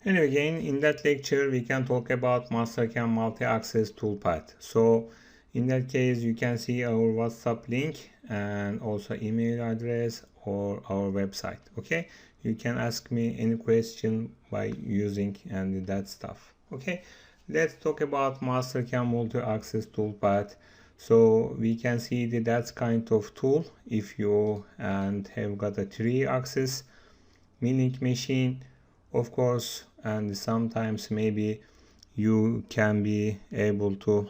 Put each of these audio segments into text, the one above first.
Anyway, again, in that lecture, we can talk about Mastercam multi-axis toolpath. So in that case, you can see our WhatsApp link and also email address or our website. Okay, you can ask me any question by using and that stuff. Okay, let's talk about Mastercam multi-axis toolpath. So we can see that's kind of tool if you and have got a 3-axis milling machine, of course, and sometimes maybe you can be able to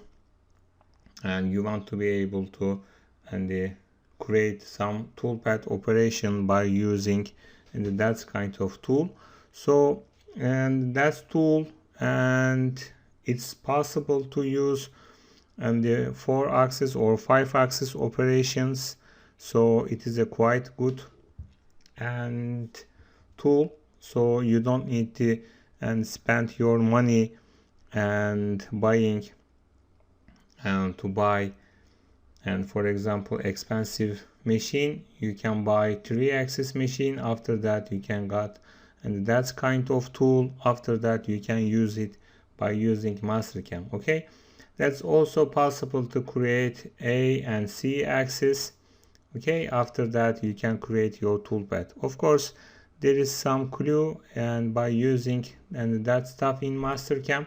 and you want to be able to and create some toolpath operation by using and that's kind of tool. So and that's tool, and it's possible to use and the 4-axis or 5-axis operations. So it is a quite good and tool, so you don't need to and spend your money and buying and to buy and for example expensive machine. You can buy 3-axis machine, after that you can got and that's kind of tool. After that you can use it by using Mastercam. Okay, that's also possible to create A and C axis. Okay, after that you can create your toolpath. Of course, there is some clue and by using and that stuff in Mastercam.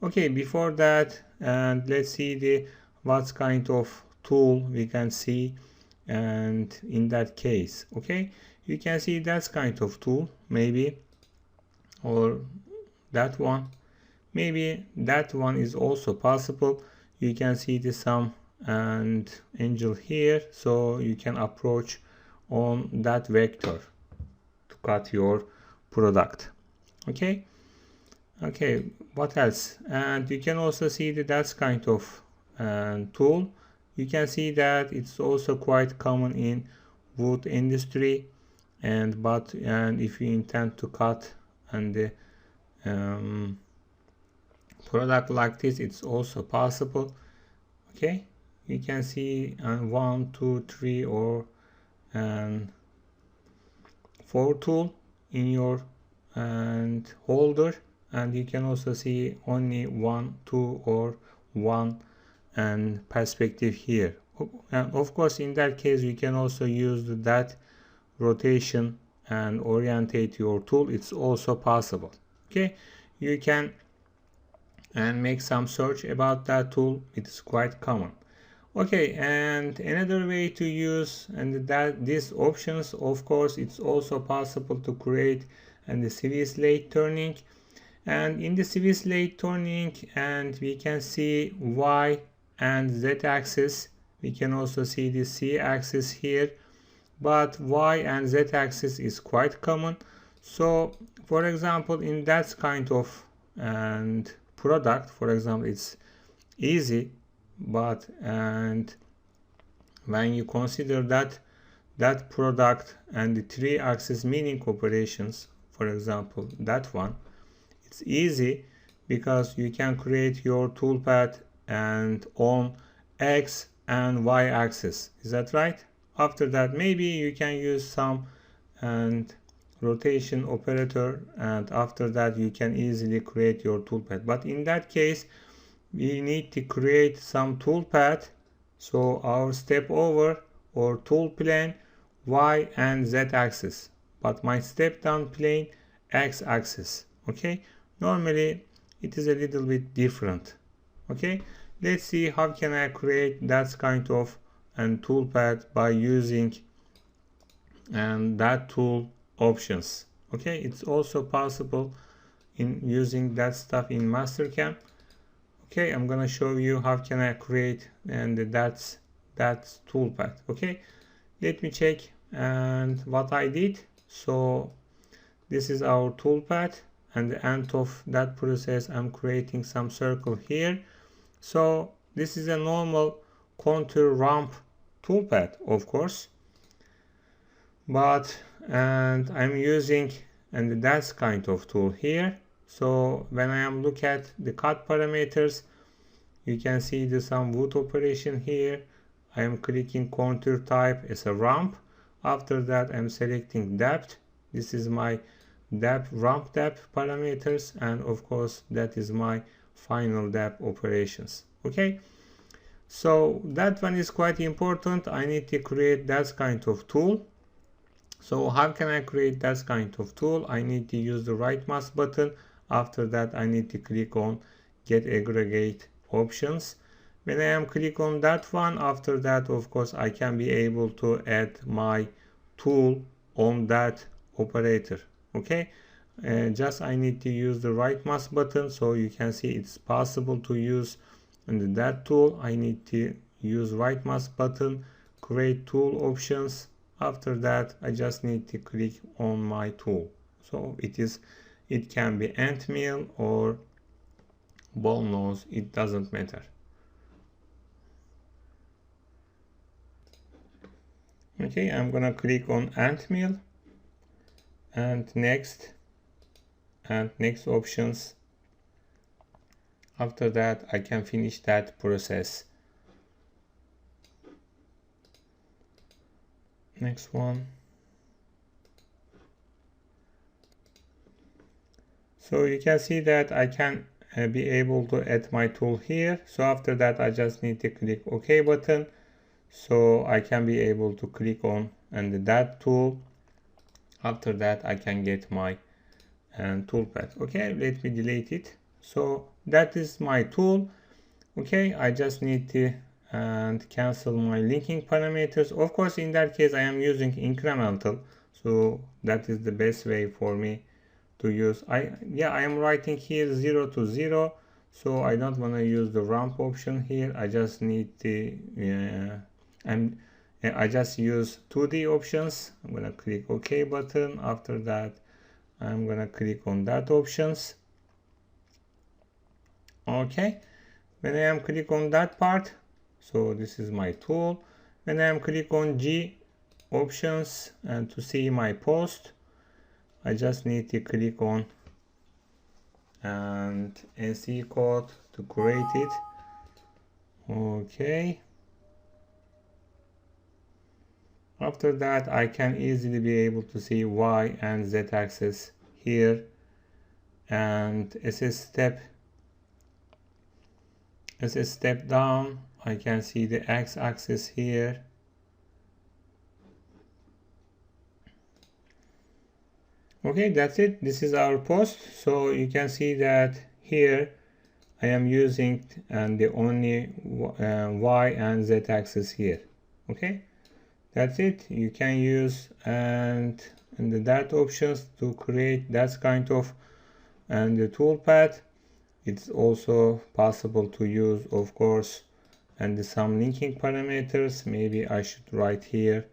Okay, before that, and let's see the what kind of tool we can see. And in that case, okay, you can see that's kind of tool, maybe, or that one, maybe that one is also possible. You can see the some and angel here, so you can approach on that vector to cut your product. Okay, what else? And you can also see that's kind of tool. You can see that it's also quite common in wood industry, and if you intend to cut and the product like this, it's also possible. Okay, you can see 1, 2, 3 or 4 tool in your and holder, and you can also see only 1, 2 or 1 and perspective here. And of course, in that case you can also use that rotation and orientate your tool. It's also possible. Okay, you can and make some search about that tool. It's quite common. Okay, and another way to use and that these options, of course, it's also possible to create and the series lathe turning. And in the series lathe turning, and we can see Y and Z axis. We can also see the C axis here, but Y and Z axis is quite common. So for example, in that kind of and product, for example, it's easy, but and when you consider that product and the 3-axis milling operations, for example that one, it's easy because you can create your toolpath and on X and Y axis. Is that right? After that, maybe you can use some and rotation operator, and after that you can easily create your toolpath. But in that case, we need to create some toolpath. So our step over or tool plane Y and Z axis, but my step down plane X axis. Okay, normally it is a little bit different. Okay, let's see how can I create that kind of and toolpath by using and that tool options. Okay, it's also possible in using that stuff in Mastercam. Okay, I'm gonna show you how can I create and that's toolpath. Okay, let me check and what I did. So this is our toolpath, and the end of that process I'm creating some circle here. So this is a normal contour ramp toolpath, of course, but and I'm using and that's kind of tool here. So when I am look at the cut parameters, you can see the some wood operation here. I am clicking contour type as a ramp. After that I'm selecting depth. This is my depth, ramp depth parameters, and of course that is my final depth operations. Okay, so that one is quite important. I need to create that kind of tool. So how can I create that kind of tool? I need to use the right mouse button. After that I need to click on get aggregate options. When I am click on that one, after that of course I can be able to add my tool on that operator. Okay, just I need to use the right mouse button, so you can see it's possible to use and that tool. I need to use right mouse button, create tool options. After that I just need to click on my tool. So it can be ant mill or ball nose, it doesn't matter. Okay, I'm gonna click on ant mill and next options. After that I can finish that process. Next one. So you can see that I can be able to add my tool here. So after that I just need to click OK button, so I can be able to click on and that tool. After that I can get my toolpath. Okay, let me delete it. So that is my tool. Okay, I just need to cancel my linking parameters. Of course in that case I am using incremental, so that is the best way for me to use. I am writing here 0 to 0, so I don't want to use the ramp option here. I just need to I just use 2D options. I'm gonna click OK button. After that I'm gonna click on that options. Okay, when I am click on that part, so this is my tool. When I am click on G options and to see my post, I just need to click on and NC code to create it. Okay, after that I can easily be able to see Y and Z axis here, and as a step down I can see the X axis here. Okay, that's it. This is our post. So you can see that here I am using the only Y and Z axis here. Okay, that's it. You can use and the that options to create that kind of and the toolpath. It's also possible to use, of course, and some linking parameters. Maybe I should write here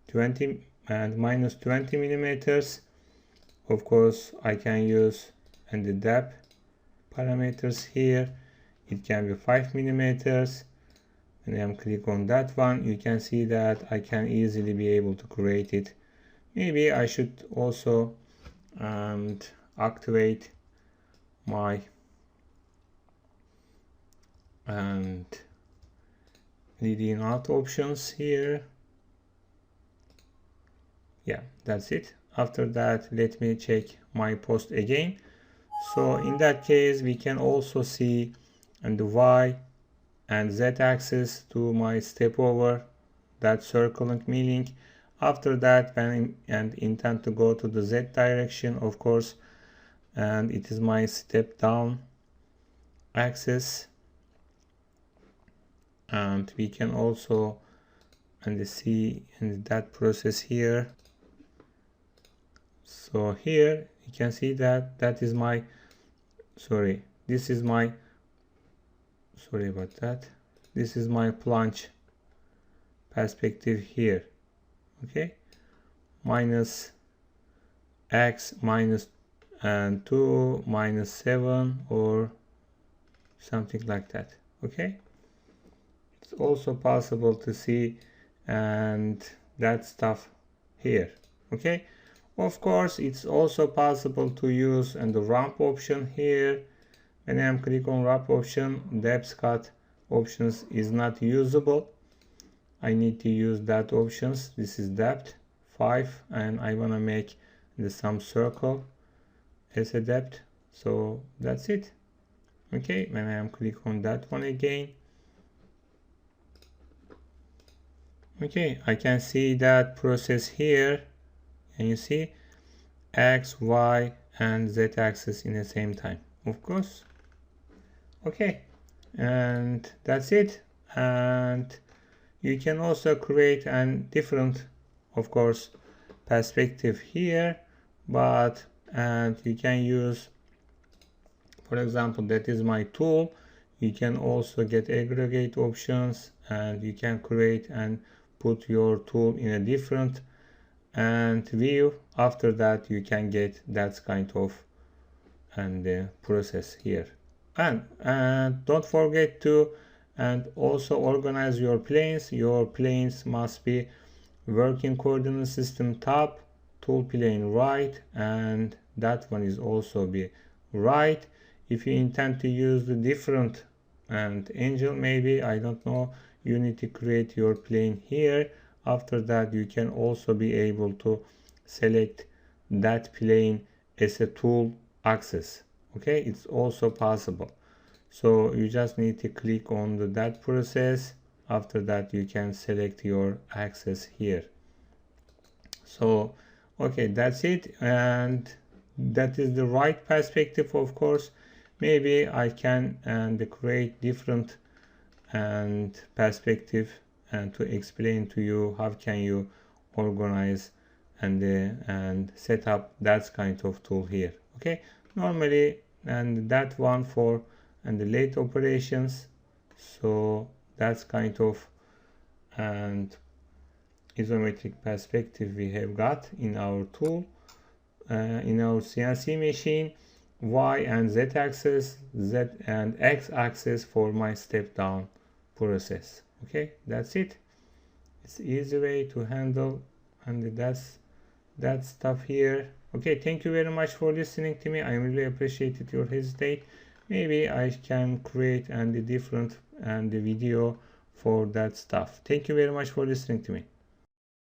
20 and minus 20 millimeters. Of course I can use and the depth parameters here. It can be 5 millimeters. And I'm click on that one. You can see that I can easily be able to create it. Maybe I should also activate my and leading out options here. Yeah, that's it. After that let me check my post again. So in that case we can also see and the Y and Z axis to my step over that circling milling. After that when and intend to go to the Z direction, of course, and it is my step down axis, and we can also and see in that process here. So here you can see that that is my this is my this is my plunge perspective here. Okay, minus X minus and 2 minus 7 or something like that. Okay, it's also possible to see and that stuff here. Okay, of course it's also possible to use and the ramp option here. When I'm click on ramp option, depth cut options is not usable. I need to use that options. This is depth 5 and I want to make the some circle. as a depth. So that's it. Okay, when I am click on that one again, okay, I can see that process here, and you see X, Y, and Z axis in the same time, of course. Okay, and that's it. And you can also create a different, of course, perspective here, but and you can use, for example, that is my tool. You can also get aggregate options, and you can create and put your tool in a different and view. After that you can get that kind of and process here. And don't forget to and also organize your planes. Your planes must be working coordinate system top, tool plane right, and that one is also be right. If you intend to use the different and angel, maybe, I don't know, you need to create your plane here. After that you can also be able to select that plane as a tool axis. Okay, it's also possible. So you just need to click on that process. After that you can select your axis here. So okay, that's it, and that is the right perspective. Of course, maybe I can and create different and perspective and to explain to you how can you organize and set up that kind of tool here. Okay, normally and that one for and the late operations. So that's kind of and isometric perspective we have got in our tool, in our CNC machine. Y and Z axis, Z and X axis for my step down process. Okay, that's it. It's easy way to handle, and that's that stuff here. Okay, thank you very much for listening to me. I really appreciated your hesitate. Maybe I can create and the different and the video for that stuff. Thank you very much for listening to me.